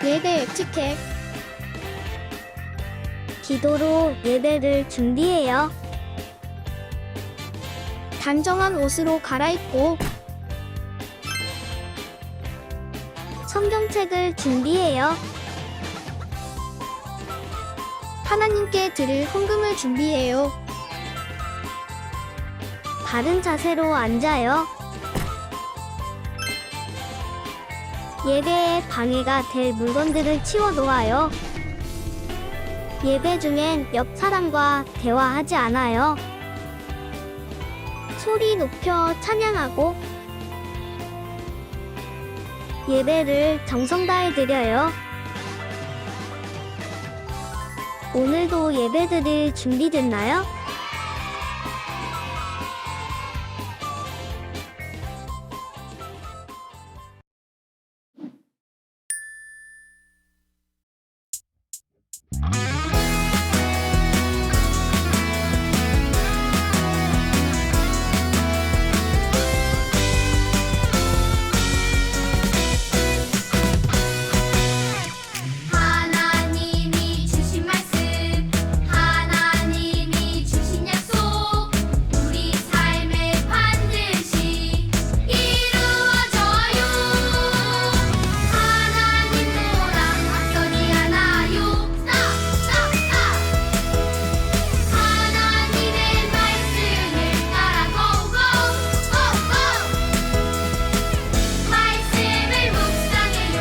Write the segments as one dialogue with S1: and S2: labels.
S1: 예배 에티켓.
S2: 기도로 예배를 준비해요.
S1: 단정한 옷으로 갈아입고
S2: 성경책을 준비해요.
S1: 하나님께 드릴 헌금을 준비해요.
S2: 바른 자세로 앉아요. 예배에 방해가 될 물건들을 치워 놓아요. 예배 중엔 옆 사람과 대화하지 않아요. 소리 높여 찬양하고 예배를 정성 다해 드려요. 오늘도 예배 드릴 준비됐나요?
S3: 하나님이 주신 말씀, 하나님이 주신 약속, 우리 삶에 반드시 이루어져요. 하나님보다 앞서지 않아요. 하나님의 말씀을 따라 고고 말씀을 묵상해요.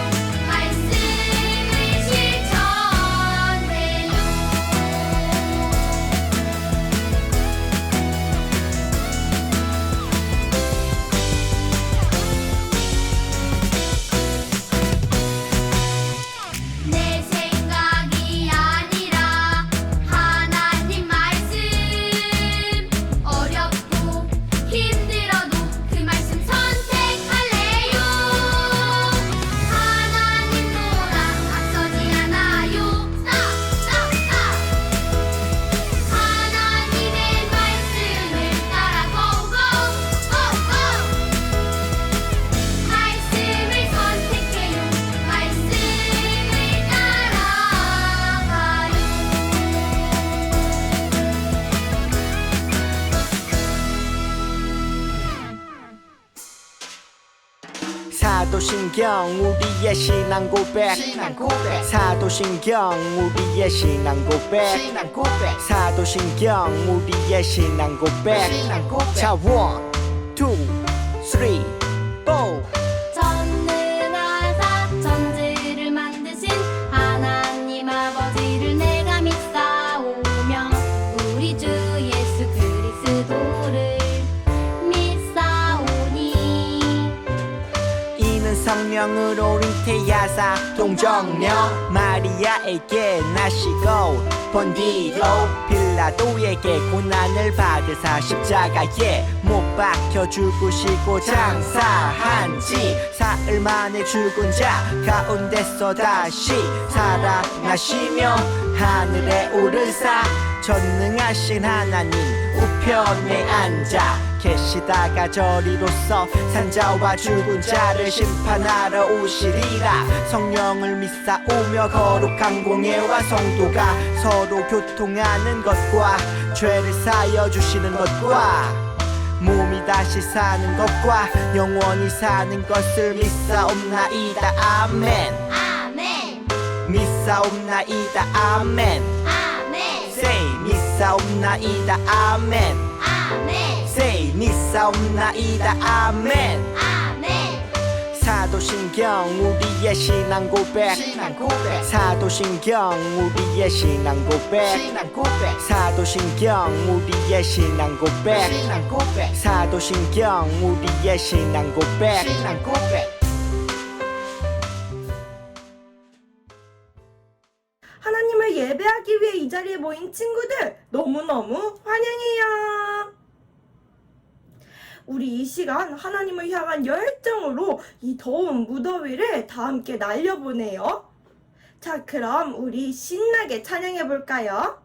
S3: 말씀을 실천해요. 내 생각이 아니라 하나님 말씀, 어렵고 힘들어도 그 말씀 선택할래요. 하나님보다 앞서지 않아요. 하나님의 말씀을 따라 고고 말씀을 선택해요. 말씀을 따라가요.
S4: 사도신경 우리의 신앙 고백. 사도신경 우리의 신앙 고백. 사도신경 우리의 신앙 고백. 자, 1, 2, 3, 4.
S3: 전능하사 천지를 만드신 하나님 아버지를 내가 믿사오며 우리 주 예수 그리스도를 믿사오니
S4: 이는 성령으로 잉태하사 동정녀 마리아에게 나시고 본 뒤로 빌라도에게 고난을 받으사 십자가에 못 박혀 죽으시고 장사한 지 사흘 만에 죽은 자 가운데서 다시 살아나시며 하늘에 오르사 전능하신 하나님 우편에 앉아 계시다가 저리로서 산자와 죽은 자를 심판하러 오시리라. 성령을 믿사오며 거룩한 공예와 성도가 서로 교통하는 것과 죄를 사여 주시는 것과 몸이 다시 사는 것과 영원히 사는 것을 믿사옵나이다. 아멘.
S3: 아멘
S4: 믿사옵나이다. 아멘.
S3: 아멘
S4: Say 믿사옵나이다. 아멘.
S3: 아멘
S4: Say 믿사옵나이다. 아멘.
S3: 아멘
S4: 사도신경 우리의 신앙 고백. 사도신경 우리의 신앙 고백. 사도신경 우리의 신앙 고백. 사도신경 우리의 신앙 고백.
S5: 하나님을 예배하기 위해 이 자리에 모인 친구들 너무너무 환영해요. 우리 이 시간 하나님을 향한 열정으로 이 더운 무더위를 다 함께 날려보내요. 자, 그럼 우리 신나게 찬양해 볼까요?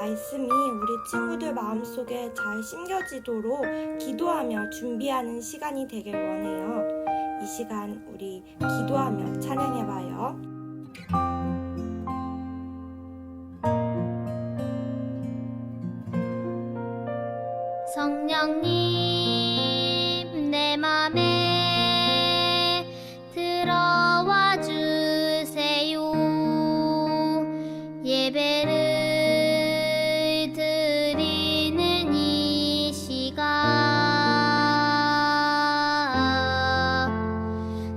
S5: 말씀이 우리 친구들 마음속에 잘 심겨지도록 기도하며 준비하는 시간이 되길 원해요. 이 시간 우리 기도하며 찬양해봐요.
S2: 성령님 내 맘에 들어와 주세요. 예배를 드리는 이 시간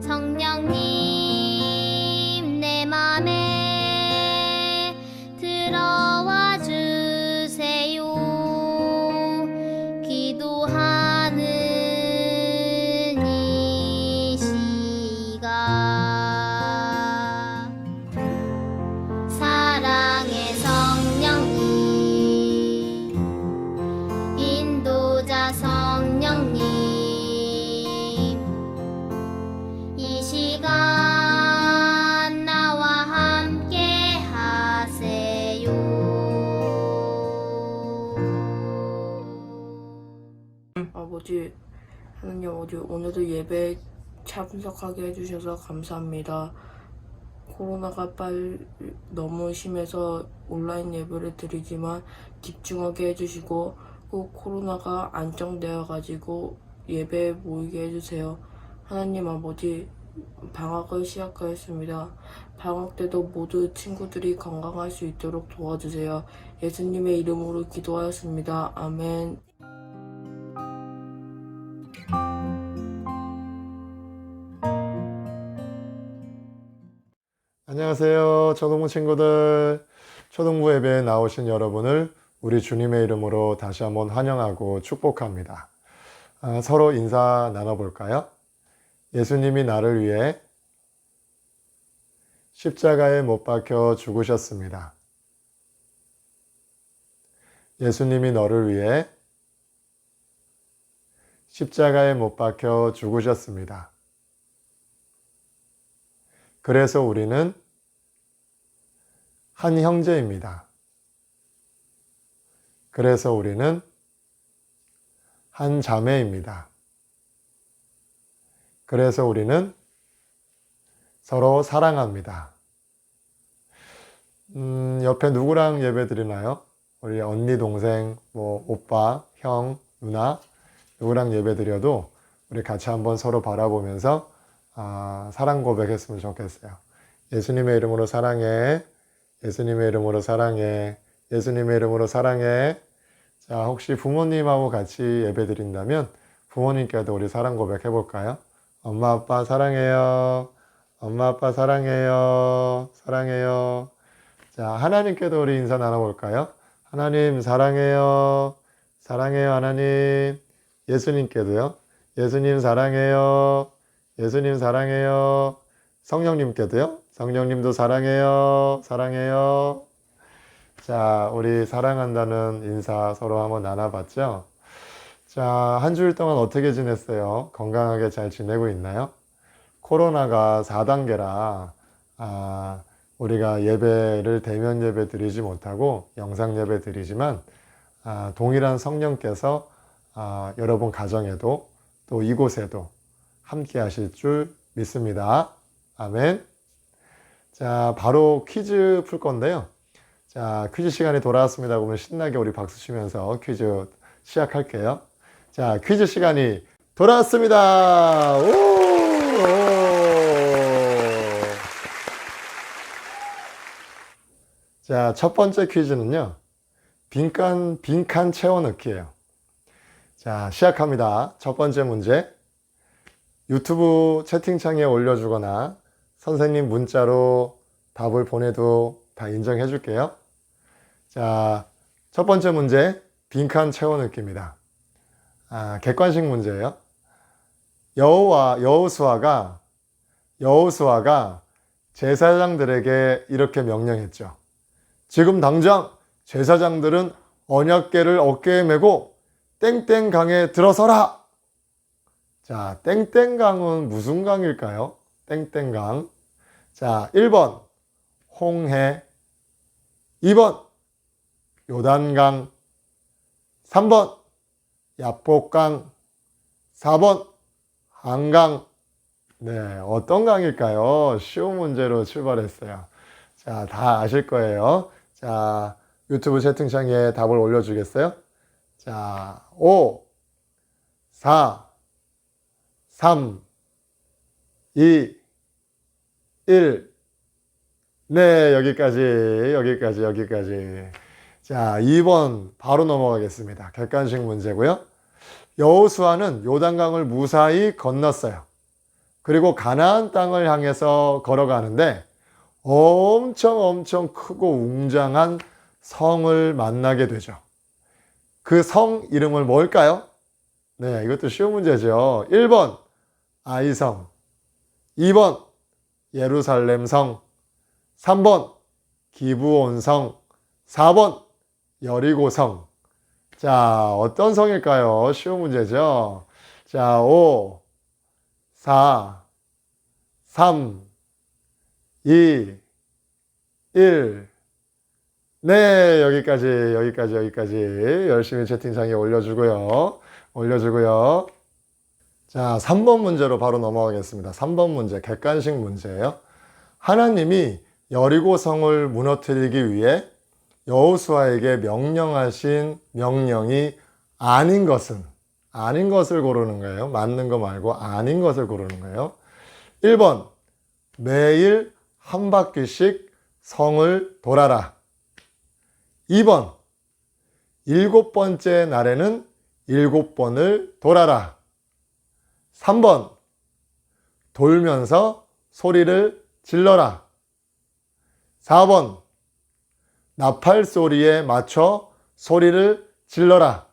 S2: 성령님 내 맘에 들어와 주세요. 기도하는 이 시간 사랑의 성령님 인도자 성령님 이 시간 나와 함께 하세요.
S6: 아버지, 하나님 아버지, 오늘도 예배에 참석하게 해주셔서 감사합니다. 코로나가 너무 심해서 온라인 예배를 드리지만 집중하게 해주시고 꼭 코로나가 안정되어가지고 예배에 모이게 해주세요. 하나님 아버지, 방학을 시작하였습니다. 방학 때도 모두 친구들이 건강할 수 있도록 도와주세요. 예수님의 이름으로 기도하였습니다. 아멘.
S7: 안녕하세요. 초등부 친구들. 초등부 예배에 나오신 여러분을 우리 주님의 이름으로 다시 한번 환영하고 축복합니다. 서로 인사 나눠볼까요? 예수님이 나를 위해 십자가에 못 박혀 죽으셨습니다. 예수님이 너를 위해 십자가에 못 박혀 죽으셨습니다. 그래서 우리는 한 형제입니다. 그래서 우리는 한 자매입니다. 그래서 우리는 서로 사랑합니다. 옆에 누구랑 예배 드리나요? 우리 언니, 동생, 오빠, 형, 누나 누구랑 예배 드려도 우리 같이 한번 서로 바라보면서 사랑 고백했으면 좋겠어요. 예수님의 이름으로 사랑해. 예수님의 이름으로 사랑해. 예수님의 이름으로 사랑해. 자, 혹시 부모님하고 같이 예배 드린다면 부모님께도 우리 사랑 고백 해볼까요? 엄마, 아빠 사랑해요. 엄마, 아빠 사랑해요. 사랑해요. 자, 하나님께도 우리 인사 나눠볼까요? 하나님 사랑해요. 사랑해요, 하나님. 예수님께도요. 예수님 사랑해요. 예수님 사랑해요. 성령님께도요. 성령님도 사랑해요. 사랑해요. 자, 우리 사랑한다는 인사 서로 한번 나눠봤죠? 자, 한 주일 동안 어떻게 지냈어요? 건강하게 잘 지내고 있나요? 코로나가 4단계라 우리가 예배를 대면 예배 드리지 못하고 영상 예배 드리지만 동일한 성령께서 여러분 가정에도 또 이곳에도 함께 하실 줄 믿습니다. 아멘. 자, 바로 퀴즈 풀 건데요. 자, 퀴즈 시간이 돌아왔습니다. 그러면 신나게 우리 박수 치면서 퀴즈 시작할게요. 자, 퀴즈 시간이 돌아왔습니다. 오! 자, 첫 번째 퀴즈는요. 빈칸 채워 넣기예요. 자, 시작합니다. 첫 번째 문제. 유튜브 채팅창에 올려주거나 선생님 문자로 답을 보내도 다 인정해 줄게요. 자, 첫 번째 문제, 빈칸 채워 넣기입니다. 객관식 문제예요. 여호수아가 제사장들에게 이렇게 명령했죠. 지금 당장 제사장들은 언약궤를 어깨에 메고 땡땡강에 들어서라. 자, 땡땡강은 무슨 강일까요? 땡땡강. 자, 1번 홍해, 2번 요단강. 3번 야복강. 4번 한강. 네, 어떤 강일까요? 쉬운 문제로 출발했어요. 자, 다 아실 거예요. 자, 유튜브 채팅창에 답을 올려주겠어요? 자, 5, 4, 3, 2, 1. 네, 여기까지. 자, 2번 바로 넘어가겠습니다. 객관식 문제고요. 여호수아는 요단강을 무사히 건넜어요. 그리고 가나안 땅을 향해서 걸어가는데 엄청 크고 웅장한 성을 만나게 되죠. 그 성 이름을 뭘까요? 네, 이것도 쉬운 문제죠. 1번 아이성, 2번 예루살렘성, 3번 기브온성, 4번 여리고성. 자, 어떤 성일까요? 쉬운 문제죠. 자, 5, 4, 3, 2, 1. 네, 여기까지. 열심히 채팅창에 올려주고요. 자, 3번 문제로 바로 넘어가겠습니다. 3번 문제, 객관식 문제예요. 하나님이 여리고성을 무너뜨리기 위해 여호수아에게 명령하신 명령이 아닌 것을 고르는 거예요. 맞는 거 말고 아닌 것을 고르는 거예요. 1번, 매일 한 바퀴씩 성을 돌아라. 2번, 7번째 날에는 7번을 돌아라. 3번, 돌면서 소리를 질러라. 4번, 나팔 소리에 맞춰 소리를 질러라.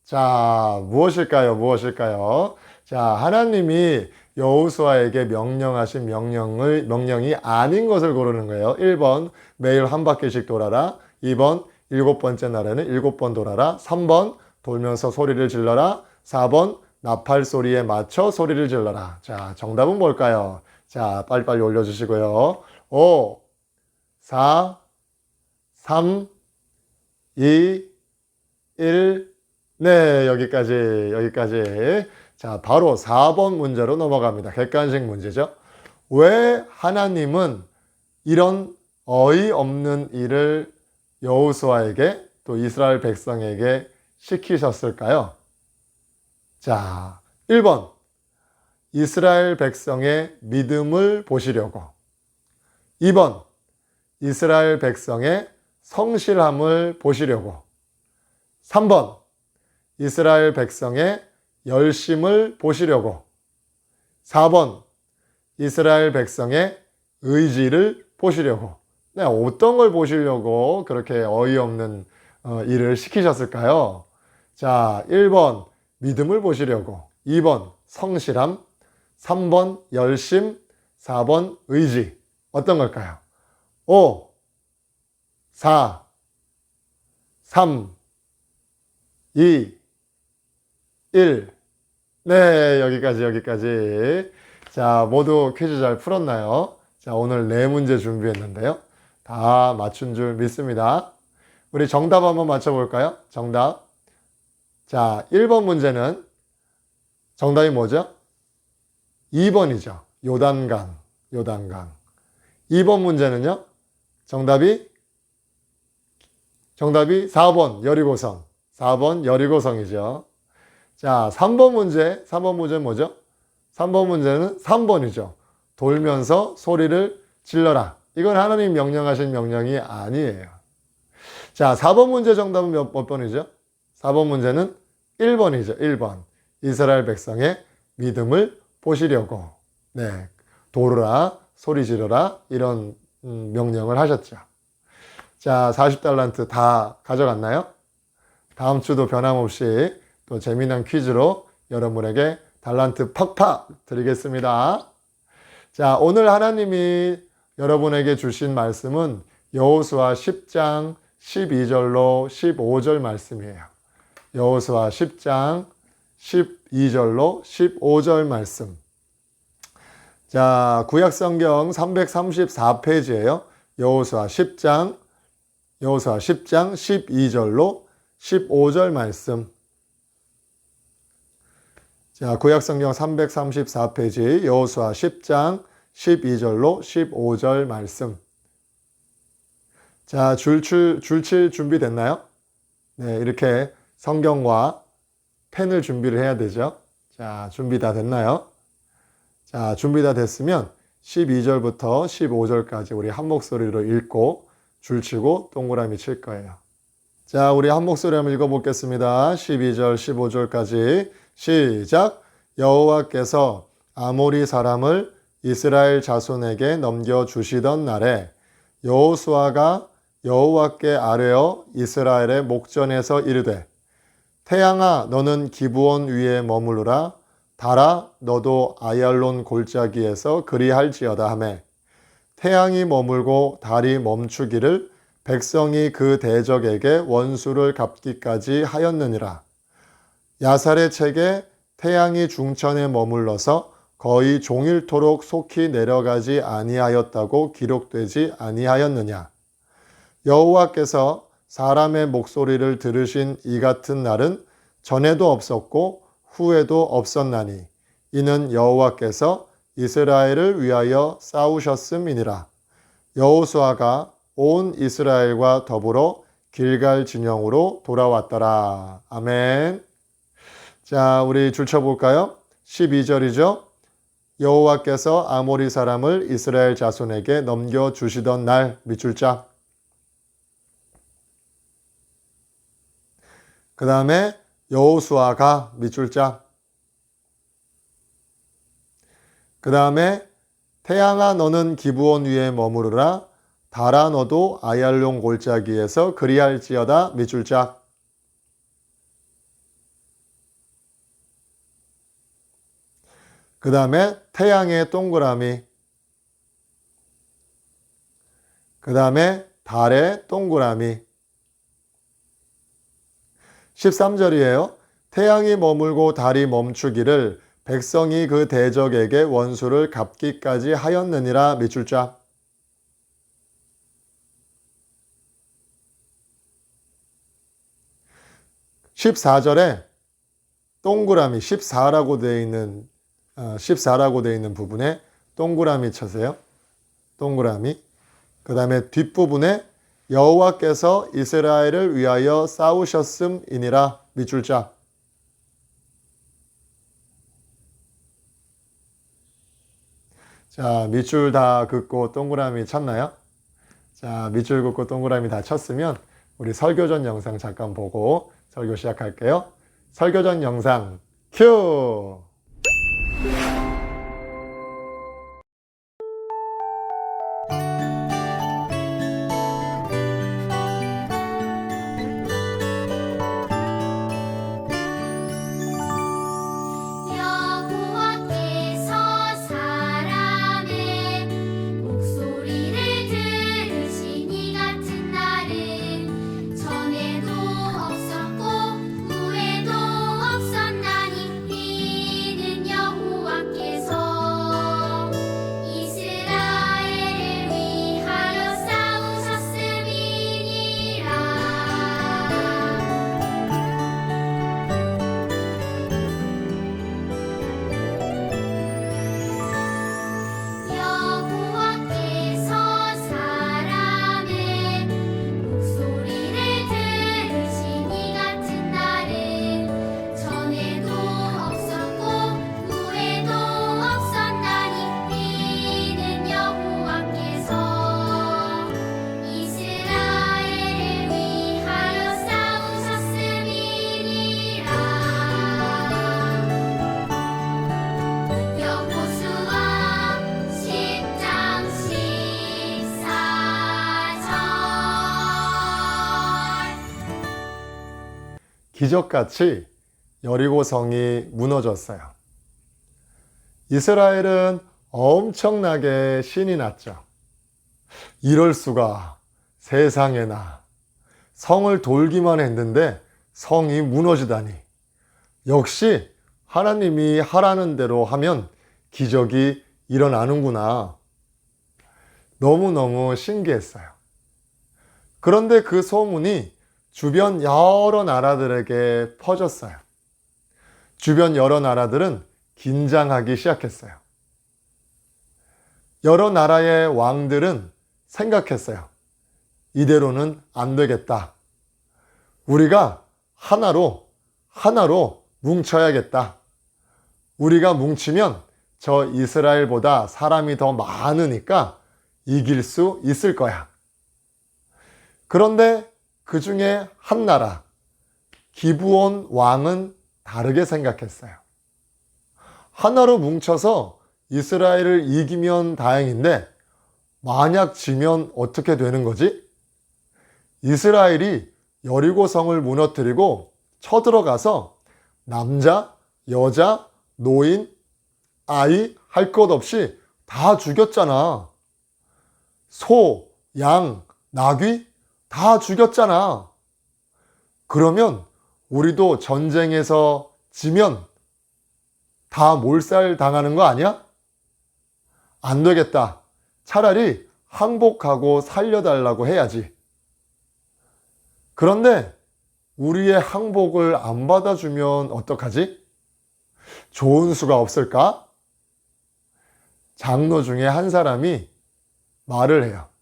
S7: 자, 무엇일까요? 자, 하나님이 여호수아에게 명령하신 명령이 아닌 것을 고르는 거예요. 1번, 매일 한 바퀴씩 돌아라. 2번, 7번째 날에는 7번 돌아라. 3번, 돌면서 소리를 질러라. 4번, 나팔 소리에 맞춰 소리를 질러라. 자, 정답은 뭘까요? 자, 빨리빨리 올려주시고요. 5, 4, 3, 2, 1. 네, 여기까지. 자, 바로 4번 문제로 넘어갑니다. 객관식 문제죠. 왜 하나님은 이런 어이없는 일을 여호수아에게 또 이스라엘 백성에게 시키셨을까요? 자, 1번, 이스라엘 백성의 믿음을 보시려고. 2번, 이스라엘 백성의 성실함을 보시려고. 3번, 이스라엘 백성의 열심을 보시려고. 4번, 이스라엘 백성의 의지를 보시려고. 네, 어떤 걸 보시려고 그렇게 어이없는 일을 시키셨을까요? 자, 1번 믿음을 보시려고, 2번 성실함, 3번 열심, 4번 의지. 어떤 걸까요? 5, 4, 3, 2, 1. 네, 여기까지. 자, 모두 퀴즈 잘 풀었나요? 자, 오늘 4문제 준비했는데요. 다 맞춘 줄 믿습니다. 우리 정답 한번 맞춰볼까요? 정답. 자, 1번 문제는 정답이 뭐죠? 2번이죠. 요단강. 2번 문제는요? 정답이 4번 여리고성. 4번 여리고성이죠. 자, 3번 문제는 뭐죠? 3번 문제는 3번이죠. 돌면서 소리를 질러라. 이건 하나님 명령하신 명령이 아니에요. 자, 4번 문제 정답은 몇 번이죠? 4번 문제는 1번이죠. 1번. 이스라엘 백성의 믿음을 보시려고. 네. 돌으라, 소리 지르라, 이런 명령을 하셨죠. 자, 40달란트 다 가져갔나요? 다음 주도 변함없이 또 재미난 퀴즈로 여러분에게 달란트 팍팍 드리겠습니다. 자, 오늘 하나님이 여러분에게 주신 말씀은 여호수아 10장 12절로 15절 말씀이에요. 여호수아 10장 12절로 15절 말씀. 자, 구약성경 334페이지예요. 여호수아 10장 여호수아 10장 12절로 15절 말씀. 자, 구약성경 334페이지 여호수아 10장 12절로 15절 말씀. 자, 줄칠 준비 됐나요? 네, 이렇게 성경과 펜을 준비를 해야 되죠. 자, 준비 다 됐나요? 자, 준비 다 됐으면 12절부터 15절까지 우리 한 목소리로 읽고 줄치고 동그라미 칠 거예요. 자, 우리 한 목소리 한번 읽어보겠습니다. 12절, 15절까지 시작! 여호와께서 아모리 사람을 이스라엘 자손에게 넘겨주시던 날에 여호수아가 여호와께 아뢰어 이스라엘의 목전에서 이르되 태양아 너는 기브온 위에 머무르라 달아 너도 아얄론 골짜기에서 그리할지어다 하매 태양이 머물고 달이 멈추기를 백성이 그 대적에게 원수를 갚기까지 하였느니라. 야살의 책에 태양이 중천에 머물러서 거의 종일토록 속히 내려가지 아니하였다고 기록되지 아니하였느냐. 여호와께서 사람의 목소리를 들으신 이 같은 날은 전에도 없었고 후에도 없었나니 이는 여호와께서 이스라엘을 위하여 싸우셨음이니라. 여호수아가 온 이스라엘과 더불어 길갈 진영으로 돌아왔더라. 아멘. 자, 우리 줄쳐볼까요? 12절이죠. 여호와께서 아모리 사람을 이스라엘 자손에게 넘겨주시던 날 밑줄짝. 그 다음에 여호수아가 밑줄짝. 그 다음에 태양아 너는 기브온 위에 머무르라 달아 너도 아얄론 골짜기에서 그리할지어다 밑줄짝. 그 다음에 태양의 동그라미. 그 다음에 달의 동그라미. 13절이에요. 태양이 머물고 달이 멈추기를 백성이 그 대적에게 원수를 갚기까지 하였느니라 밑줄짝. (14절에) 동그라미 14라고 되어 있는 부분에 동그라미 쳐세요. 동그라미. 그 다음에 뒷부분에 여호와께서 이스라엘을 위하여 싸우셨음이니라 밑줄짝. 자, 밑줄 다 긋고 동그라미 쳤나요? 자, 밑줄 긋고 동그라미 다 쳤으면 우리 설교전 영상 잠깐 보고 설교 시작할게요. 설교전 영상 큐!
S2: 여호와께서 사람의 목소리를 들으신 이 같은 날은 전에도 없었고 후에도 없었나니 이는 여호와께서 이스라엘을 위하여 싸우셨음이니라. 여호와께서 사람의 목소리를 들으신 이 같은 날은 전에도 없었고 후에도 없었나니 이는 여호와께서 이스라엘을 위하여 싸우셨음이니라. 여호수아 10장 14절.
S7: 기적같이 여리고성이 무너졌어요. 이스라엘은 엄청나게 신이 났죠. 이럴 수가, 세상에나. 성을 돌기만 했는데 성이 무너지다니. 역시 하나님이 하라는 대로 하면 기적이 일어나는구나. 너무너무 신기했어요. 그런데 그 소문이 주변 여러 나라들에게 퍼졌어요. 주변 여러 나라들은 긴장하기 시작했어요. 여러 나라의 왕들은 생각했어요. 이대로는 안 되겠다. 우리가 하나로 뭉쳐야겠다. 우리가 뭉치면 저 이스라엘보다 사람이 더 많으니까 이길 수 있을 거야. 그런데 그 중에 한 나라, 기브온 왕은 다르게 생각했어요. 하나로 뭉쳐서 이스라엘을 이기면 다행인데 만약 지면 어떻게 되는 거지? 이스라엘이 여리고성을 무너뜨리고 쳐들어가서 남자, 여자, 노인, 아이 할 것 없이 다 죽였잖아. 소, 양, 나귀 다 죽였잖아. 그러면 우리도 전쟁에서 지면 다 몰살 당하는 거 아니야? 안 되겠다. 차라리 항복하고 살려달라고 해야지. 그런데 우리의 항복을 안 받아주면 어떡하지? 좋은 수가 없을까? 장로 중에 한 사람이 말을 해요.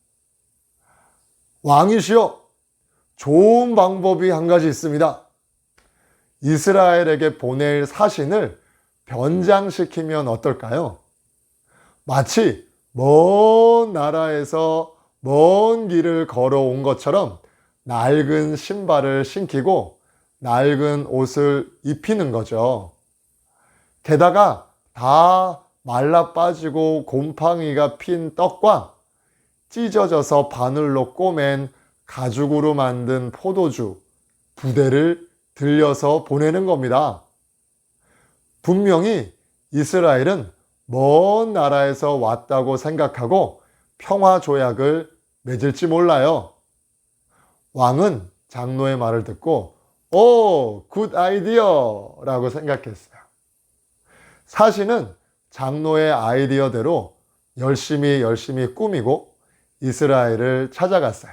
S7: 왕이시여, 좋은 방법이 한 가지 있습니다. 이스라엘에게 보낼 사신을 변장시키면 어떨까요? 마치 먼 나라에서 먼 길을 걸어온 것처럼 낡은 신발을 신기고 낡은 옷을 입히는 거죠. 게다가 다 말라 빠지고 곰팡이가 핀 떡과 찢어져서 바늘로 꼬맨 가죽으로 만든 포도주, 부대를 들려서 보내는 겁니다. 분명히 이스라엘은 먼 나라에서 왔다고 생각하고 평화조약을 맺을지 몰라요. 왕은 장로의 말을 듣고 오, 굿 아이디어 라고 생각했어요. 사실은 장로의 아이디어대로 열심히 꾸미고 이스라엘을 찾아갔어요.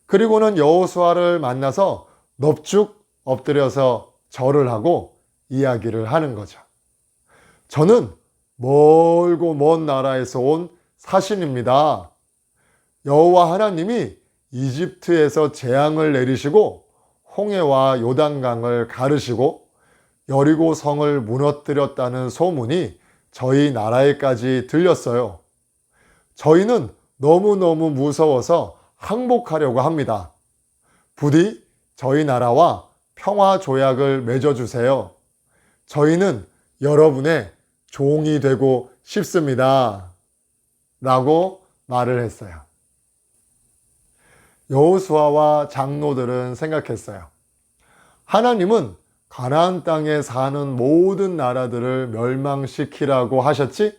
S7: 그리고는 여호수아를 만나서 넙죽 엎드려서 절을 하고 이야기를 하는 거죠. 저는 멀고 먼 나라에서 온 사신입니다. 여호와 하나님이 이집트에서 재앙을 내리시고 홍해와 요단강을 가르시고 여리고 성을 무너뜨렸다는 소문이 저희 나라에까지 들렸어요. 저희는 너무너무 무서워서 항복하려고 합니다. 부디 저희 나라와 평화 조약을 맺어주세요. 저희는 여러분의 종이 되고 싶습니다. 라고 말을 했어요. 여호수아와 장로들은 생각했어요. 하나님은 가나안 땅에 사는 모든 나라들을 멸망시키라고 하셨지?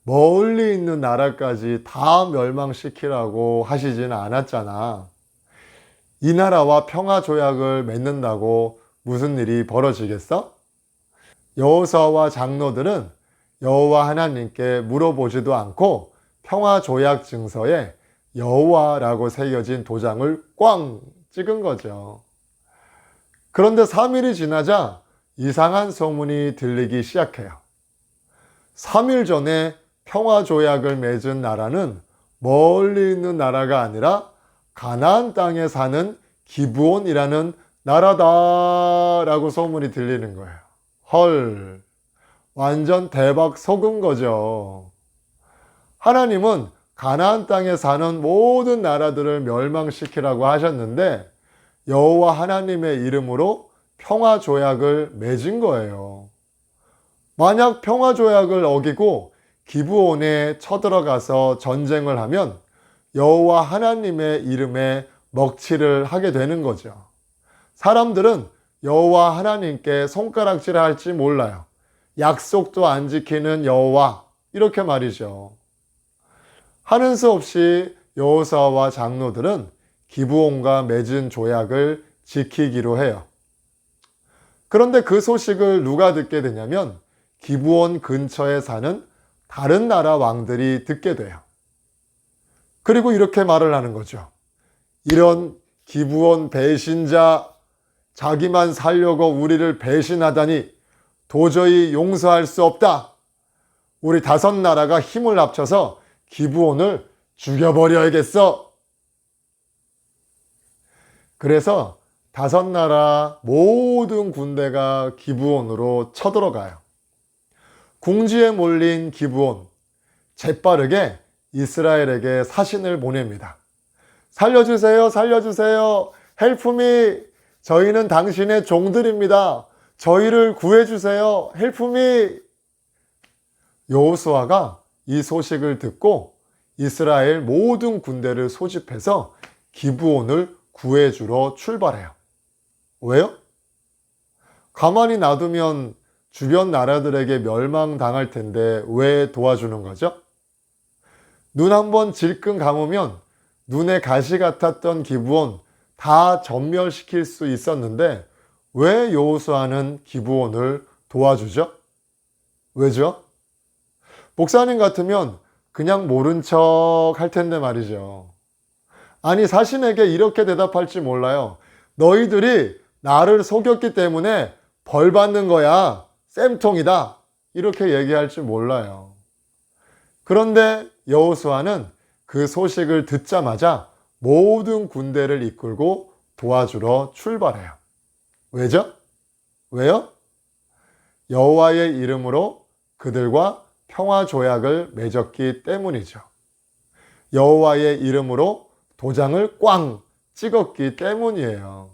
S7: 멀리 있는 나라까지 다 멸망시키라고 하시진 않았잖아. 이 나라와 평화 조약을 맺는다고 무슨 일이 벌어지겠어? 여호수아와 장로들은 여호와 하나님께 물어보지도 않고 평화 조약 증서에 여호와라고 새겨진 도장을 꽝 찍은 거죠. 그런데 3일이 지나자 이상한 소문이 들리기 시작해요. 3일 전에 평화 조약을 맺은 나라는 멀리 있는 나라가 아니라 가나안 땅에 사는 기브온이라는 나라다라고 소문이 들리는 거예요. 헐, 완전 대박 속은 거죠. 하나님은 가나안 땅에 사는 모든 나라들을 멸망시키라고 하셨는데 여호와 하나님의 이름으로 평화 조약을 맺은 거예요. 만약 평화 조약을 어기고 기브온에 쳐들어가서 전쟁을 하면 여호와 하나님의 이름에 먹칠을 하게 되는 거죠. 사람들은 여호와 하나님께 손가락질 할지 몰라요. 약속도 안 지키는 여호와, 이렇게 말이죠. 하는 수 없이 여호수아와 장로들은 기브온과 맺은 조약을 지키기로 해요. 그런데 그 소식을 누가 듣게 되냐면 기브온 근처에 사는 다른 나라 왕들이 듣게 돼요. 그리고 이렇게 말을 하는 거죠. 이런 기브온 배신자, 자기만 살려고 우리를 배신하다니 도저히 용서할 수 없다. 우리 5나라가 힘을 합쳐서 기브온을 죽여버려야겠어. 그래서 5나라 모든 군대가 기브온으로 쳐들어가요. 궁지에 몰린 기브온, 재빠르게 이스라엘에게 사신을 보냅니다. 살려주세요, 살려주세요. 헬프미, 저희는 당신의 종들입니다. 저희를 구해주세요. 헬프미. 여호수아가 이 소식을 듣고 이스라엘 모든 군대를 소집해서 기브온을 구해주러 출발해요. 왜요? 가만히 놔두면 주변 나라들에게 멸망당할 텐데 왜 도와주는 거죠? 눈 한번 질끈 감으면 눈에 가시 같았던 기브온 다 전멸시킬 수 있었는데 왜 여호수아는 기브온을 도와주죠? 왜죠? 목사님 같으면 그냥 모른 척 할 텐데 말이죠. 아니, 사신에게 이렇게 대답할지 몰라요. 너희들이 나를 속였기 때문에 벌 받는 거야. 쌤통이다. 이렇게 얘기할지 몰라요. 그런데 여호수아는 그 소식을 듣자마자 모든 군대를 이끌고 도와주러 출발해요. 왜죠? 왜요? 여호와의 이름으로 그들과 평화 조약을 맺었기 때문이죠. 여호와의 이름으로 도장을 꽝 찍었기 때문이에요.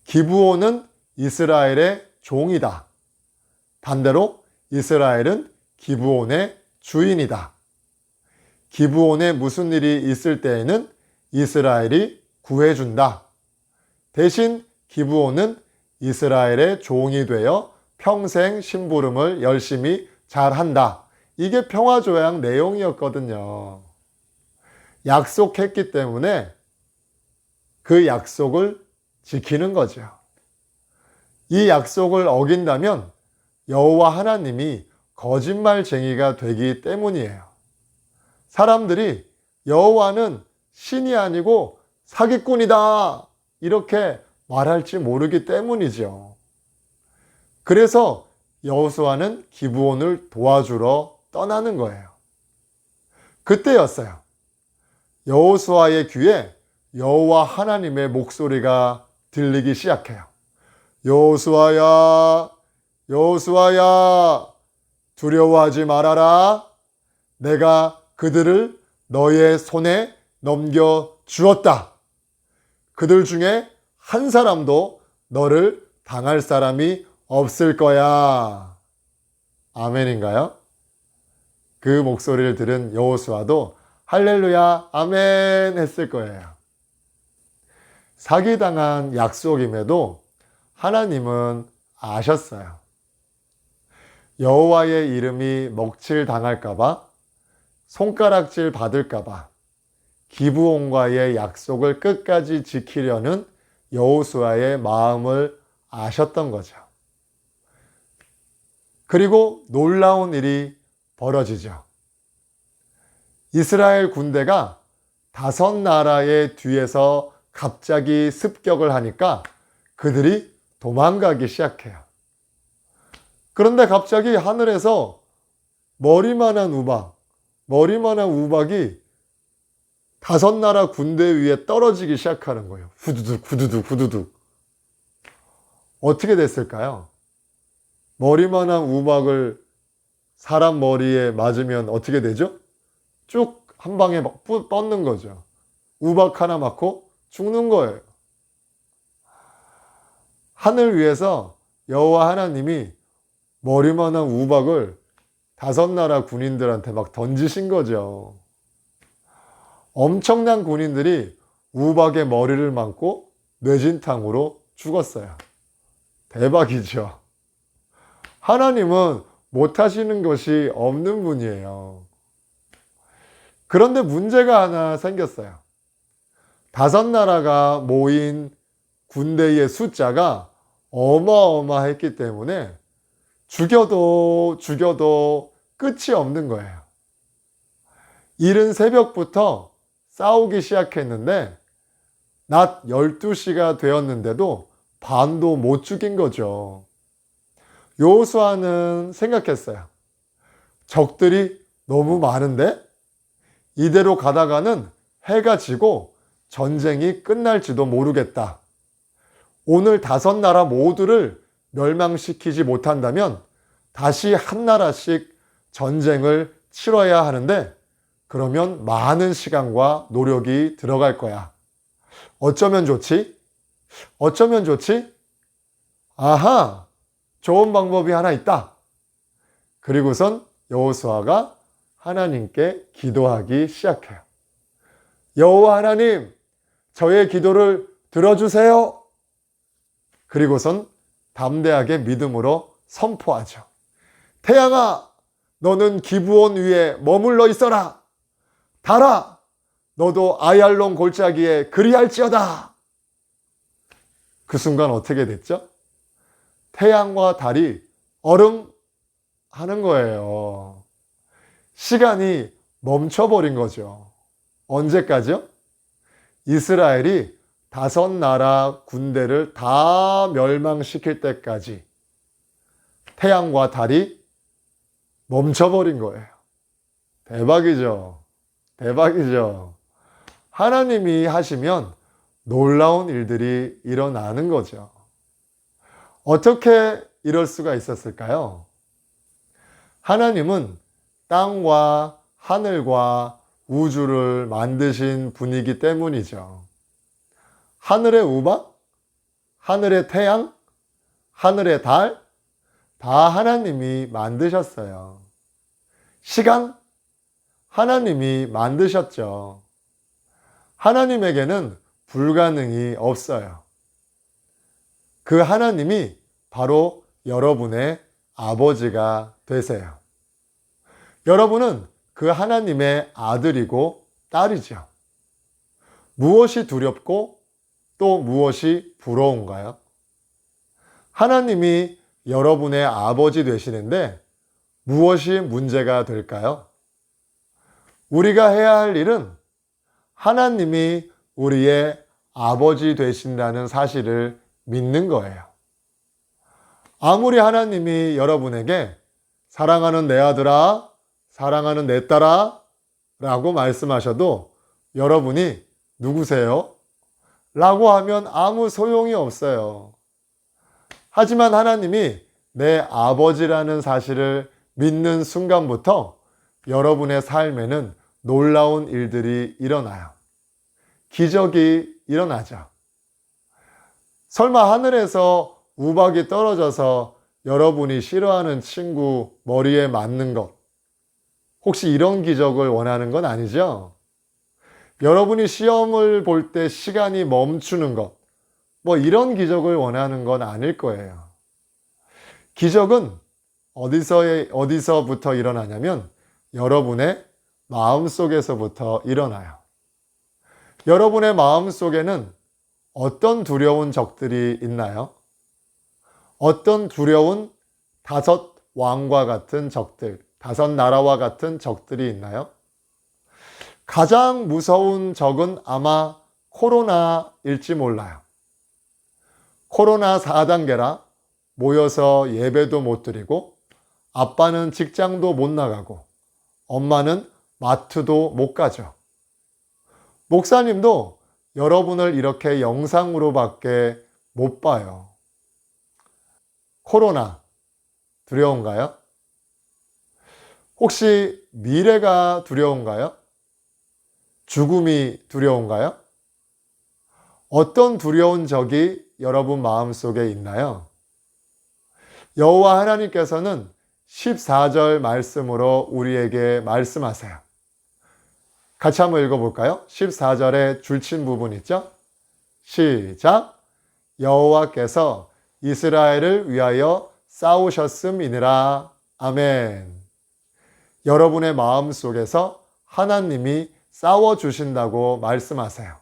S7: 기브온은 이스라엘의 종이다. 반대로 이스라엘은 기브온의 주인이다. 기브온에 무슨 일이 있을 때에는 이스라엘이 구해준다. 대신 기브온은 이스라엘의 종이 되어 평생 심부름을 열심히 잘한다. 이게 평화조약 내용이었거든요. 약속했기 때문에 그 약속을 지키는 거죠. 이 약속을 어긴다면 여호와 하나님이 거짓말쟁이가 되기 때문이에요. 사람들이 여호와는 신이 아니고 사기꾼이다 이렇게 말할지 모르기 때문이죠. 그래서 여호수아는 기브온을 도와주러 떠나는 거예요. 그때였어요. 여호수아의 귀에 여호와 하나님의 목소리가 들리기 시작해요. 여호수아야, 여호수아야, 두려워하지 말아라. 내가 그들을 너의 손에 넘겨 주었다. 그들 중에 한 사람도 너를 당할 사람이 없을 거야. 아멘인가요? 그 목소리를 들은 여호수아도 할렐루야, 아멘 했을 거예요. 사기당한 약속임에도 하나님은 아셨어요. 여호와의 이름이 먹칠 당할까봐, 손가락질 받을까봐 기브온과의 약속을 끝까지 지키려는 여호수아의 마음을 아셨던 거죠. 그리고 놀라운 일이 벌어지죠. 이스라엘 군대가 5나라의 뒤에서 갑자기 습격을 하니까 그들이 도망가기 시작해요. 그런데 갑자기 하늘에서 머리만한 우박이 5나라 군대 위에 떨어지기 시작하는 거예요. 후두둑, 후두둑, 후두둑. 어떻게 됐을까요? 머리만한 우박을 사람 머리에 맞으면 어떻게 되죠? 쭉 한 방에 막 뻗는 거죠. 우박 하나 맞고 죽는 거예요. 하늘 위에서 여호와 하나님이 머리만한 우박을 5나라 군인들한테 막 던지신 거죠. 엄청난 군인들이 우박의 머리를 맞고 뇌진탕으로 죽었어요. 대박이죠. 하나님은 못하시는 것이 없는 분이에요. 그런데 문제가 하나 생겼어요. 5나라가 모인 군대의 숫자가 어마어마했기 때문에 죽여도 끝이 없는 거예요. 이른 새벽부터 싸우기 시작했는데 낮 12시가 되었는데도 반도 못 죽인 거죠. 여호수아는 생각했어요. 적들이 너무 많은데 이대로 가다가는 해가 지고 전쟁이 끝날지도 모르겠다. 오늘 5나라 모두를 멸망시키지 못한다면 다시 한 나라씩 전쟁을 치러야 하는데 그러면 많은 시간과 노력이 들어갈 거야. 어쩌면 좋지? 어쩌면 좋지? 아하! 좋은 방법이 하나 있다. 그리고선 여호수아가 하나님께 기도하기 시작해요. 여호와 하나님, 저의 기도를 들어주세요. 그리고선 담대하게 믿음으로 선포하죠. 태양아, 너는 기브온 위에 머물러 있어라. 달아, 너도 아얄론 골짜기에 그리할지어다. 그 순간 어떻게 됐죠? 태양과 달이 얼음 하는 거예요. 시간이 멈춰버린 거죠. 언제까지요? 이스라엘이 5나라 군대를 다 멸망시킬 때까지 태양과 달이 멈춰버린 거예요. 대박이죠. 대박이죠. 하나님이 하시면 놀라운 일들이 일어나는 거죠. 어떻게 이럴 수가 있었을까요? 하나님은 땅과 하늘과 우주를 만드신 분이기 때문이죠. 하늘의 우박, 하늘의 태양, 하늘의 달, 다 하나님이 만드셨어요. 시간, 하나님이 만드셨죠. 하나님에게는 불가능이 없어요. 그 하나님이 바로 여러분의 아버지가 되세요. 여러분은 그 하나님의 아들이고 딸이죠. 무엇이 두렵고 또 무엇이 부러운가요? 하나님이 여러분의 아버지 되시는데 무엇이 문제가 될까요? 우리가 해야 할 일은 하나님이 우리의 아버지 되신다는 사실을 믿는 거예요. 아무리 하나님이 여러분에게 사랑하는 내 아들아, 사랑하는 내 딸아 라고 말씀하셔도 여러분이 누구세요? 라고 하면 아무 소용이 없어요. 하지만 하나님이 내 아버지라는 사실을 믿는 순간부터 여러분의 삶에는 놀라운 일들이 일어나요. 기적이 일어나죠. 설마 하늘에서 우박이 떨어져서 여러분이 싫어하는 친구 머리에 맞는 것, 혹시 이런 기적을 원하는 건 아니죠? 여러분이 시험을 볼 때 시간이 멈추는 것, 뭐 이런 기적을 원하는 건 아닐 거예요. 기적은 어디서부터 일어나냐면 여러분의 마음속에서부터 일어나요. 여러분의 마음속에는 어떤 두려운 적들이 있나요? 어떤 두려운 5 왕과 같은 적들, 5 나라와 같은 적들이 있나요? 가장 무서운 적은 아마 코로나일지 몰라요. 코로나 4단계라 모여서 예배도 못 드리고 아빠는 직장도 못 나가고 엄마는 마트도 못 가죠. 목사님도 여러분을 이렇게 영상으로밖에 못 봐요. 코로나 두려운가요? 혹시 미래가 두려운가요? 죽음이 두려운가요? 어떤 두려운 적이 여러분 마음속에 있나요? 여호와 하나님께서는 14절 말씀으로 우리에게 말씀하세요. 같이 한번 읽어볼까요? 14절에 줄친 부분 있죠? 시작! 여호와께서 이스라엘을 위하여 싸우셨음이니라. 아멘. 여러분의 마음속에서 하나님이 싸워주신다고 말씀하세요.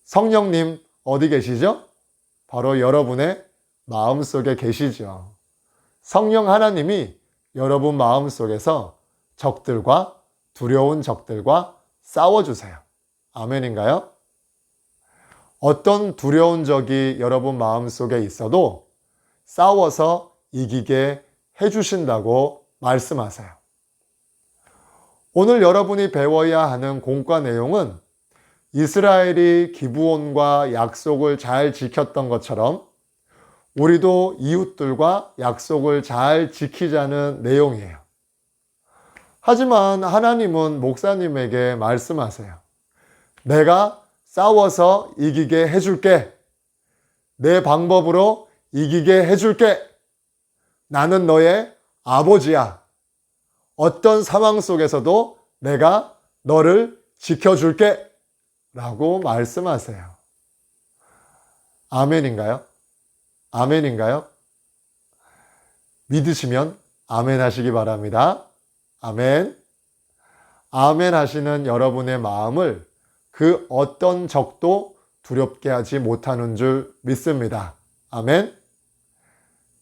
S7: 성령님 어디 계시죠? 바로 여러분의 마음속에 계시죠. 성령 하나님이 여러분 마음속에서 적들과 두려운 적들과 싸워주세요. 아멘인가요? 어떤 두려운 적이 여러분 마음속에 있어도 싸워서 이기게 해주신다고 말씀하세요. 오늘 여러분이 배워야 하는 공과 내용은 이스라엘이 기브온과 약속을 잘 지켰던 것처럼 우리도 이웃들과 약속을 잘 지키자는 내용이에요. 하지만 하나님은 목사님에게 말씀하세요. 내가 싸워서 이기게 해줄게. 내 방법으로 이기게 해줄게. 나는 너의 아버지야. 어떤 상황 속에서도 내가 너를 지켜줄게. 라고 말씀하세요. 아멘인가요? 아멘인가요? 믿으시면 아멘 하시기 바랍니다. 아멘. 아멘 하시는 여러분의 마음을 그 어떤 적도 두렵게 하지 못하는 줄 믿습니다. 아멘.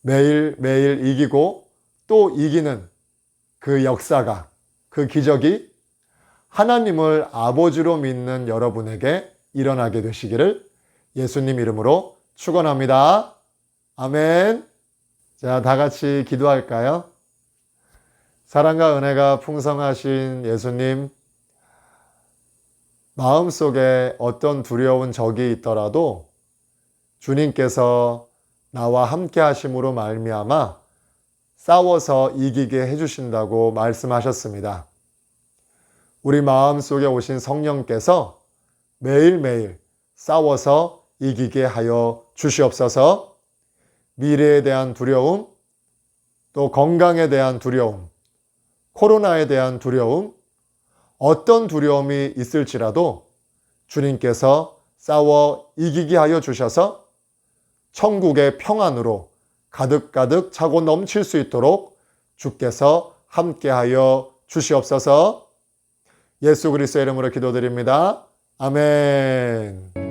S7: 매일매일 이기고 또 이기는 그 역사가, 그 기적이 하나님을 아버지로 믿는 여러분에게 일어나게 되시기를 예수님 이름으로 축원합니다. 아멘. 자, 다 같이 기도할까요? 사랑과 은혜가 풍성하신 예수님, 마음속에 어떤 두려운 적이 있더라도 주님께서 나와 함께 하심으로 말미암아 싸워서 이기게 해주신다고 말씀하셨습니다. 우리 마음속에 오신 성령께서 매일매일 싸워서 이기게 하여 주시옵소서. 미래에 대한 두려움, 또 건강에 대한 두려움, 코로나에 대한 두려움, 어떤 두려움이 있을지라도 주님께서 싸워 이기게 하여 주셔서 천국의 평안으로 가득가득 차고 넘칠 수 있도록 주께서 함께하여 주시옵소서. 예수 그리스도의 이름으로 기도드립니다. 아멘.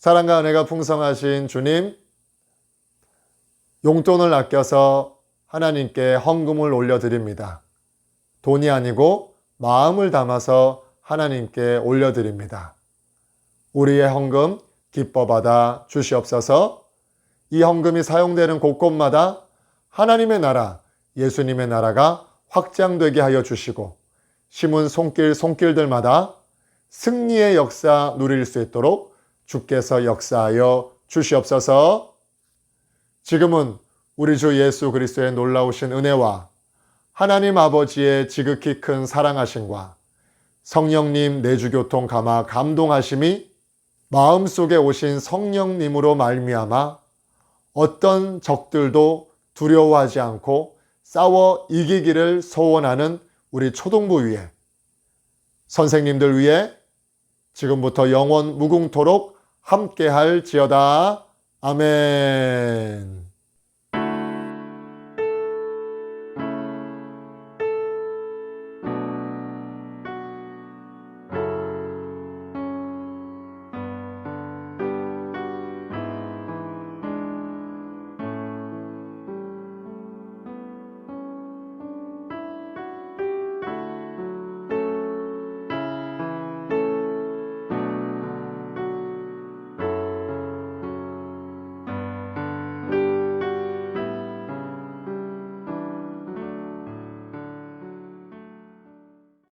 S7: 사랑과 은혜가 풍성하신 주님, 용돈을 아껴서 하나님께 헌금을 올려드립니다. 돈이 아니고 마음을 담아서 하나님께 올려드립니다. 우리의 헌금 기뻐 받아 주시옵소서. 이 헌금이 사용되는 곳곳마다 하나님의 나라, 예수님의 나라가 확장되게 하여 주시고 심은 손길들마다 승리의 역사 누릴 수 있도록 주께서 역사하여 주시옵소서. 지금은 우리 주 예수 그리스도의 놀라우신 은혜와 하나님 아버지의 지극히 큰 사랑하심과 성령님 내주교통 감화 감동하심이 마음속에 오신 성령님으로 말미암아 어떤 적들도 두려워하지 않고 싸워 이기기를 소원하는 우리 초등부 위에, 선생님들 위에 지금부터 영원 무궁토록 함께할지어다. 아멘.